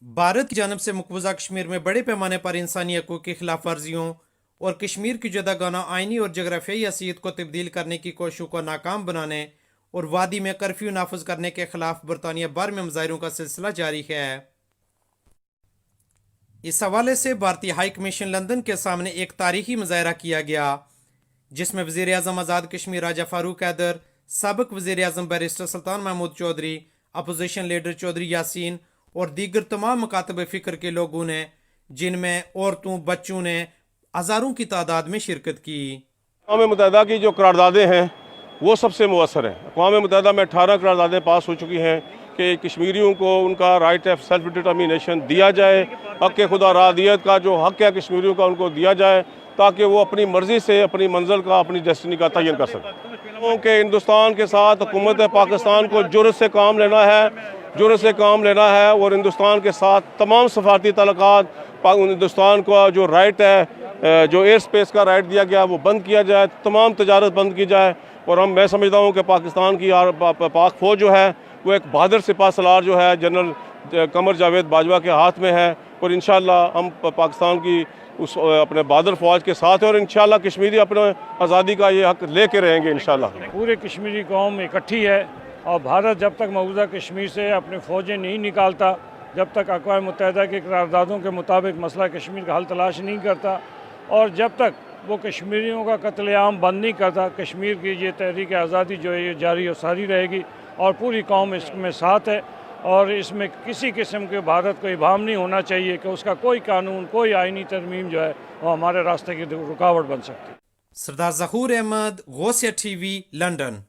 भारत की जानब से मकबूजा कश्मीर में बड़े पैमाने पर इंसानी हकूक़ की खिलाफ वर्जियों और कश्मीर की जुदागाना आइनी और जगराफियाई हैसियत को तब्दील करने की कोशिशों को नाकाम बनाने और वादी में कर्फ्यू नाफज करने के खिलाफ बरतानिया भर में मुजाहरों का सिलसिला जारी है। इस हवाले से भारतीय हाई कमीशन लंदन के सामने एक तारीखी मुजाहरा किया गया, जिसमें वज़ीर आज़म आज़ाद कश्मीर राजा फारूक हैदर, साबिक़ वज़ीर आज़म बैरिस्टर सुल्तान महमूद चौधरी, अपोजिशन लीडर चौधरी यासीन और दीगर तमाम मकातब फ़िक्र के लोगों ने, जिनमें औरतों बच्चों ने हज़ारों की तादाद में शिरकत की। अक़वाम मुत्तहिदा की जो करारदादें हैं वो सबसे मुअस्सर हैं। अक़वाम मुत्तहिदा में 18 करारदादें पास हो चुकी हैं कि कश्मीरियों को उनका राइट ऑफ सेल्फ डिटर्मिनेशन दिया जाए, हक़ खुदा रादियत का जो हक़ है कश्मीरियों का उनको दिया जाए, ताकि वो अपनी मर्ज़ी से अपनी मंजिल का, अपनी डेस्टिनी का तयन कर सकें। कि हिंदुस्तान के साथ हुकूमत पाकिस्तान को जुर्रत से काम लेना है, जुर्रत से काम लेना है और हिंदुस्तान के साथ तमाम सफारती तल्लुकात, हिंदुस्तान का जो राइट है, जो एयर स्पेस का राइट दिया गया वो बंद किया जाए, तमाम तजारत बंद की जाए। और मैं समझता हूँ कि पाकिस्तान की पाक फ़ौज जो है वो एक बहादुर सिपह सलार जो है जनरल कमर जावेद बाजवा के हाथ में है, और इंशाअल्लाह हम पाकिस्तान की उस अपने बहादुर फ़ौज के साथ हैं और इंशाअल्लाह कश्मीरी अपने आज़ादी का ये हक़ लेके रहेंगे इंशाअल्लाह। पूरे कश्मीरी कौम इकट्ठी है और भारत जब तक मौजूदा कश्मीर से अपनी फ़ौजें नहीं निकालता, जब तक अक़वाम मुत्तहिदा की करारदादों के मुताबिक मसला कश्मीर का हल तलाश नहीं करता और जब तक वो कश्मीरियों का कत्लेआम बंद नहीं करता, कश्मीर की ये तहरीक आज़ादी जो है ये जारी और सारी रहेगी और पूरी कौम इसमें साथ है। और इसमें किसी किस्म के भारत को इबाम नहीं होना चाहिए कि उसका कोई कानून, कोई आइनी तरमीम जो है वो हमारे रास्ते की रुकावट बन सकती है। सरदार ज़हूर अहमद, गौसिया टीवी, लंदन।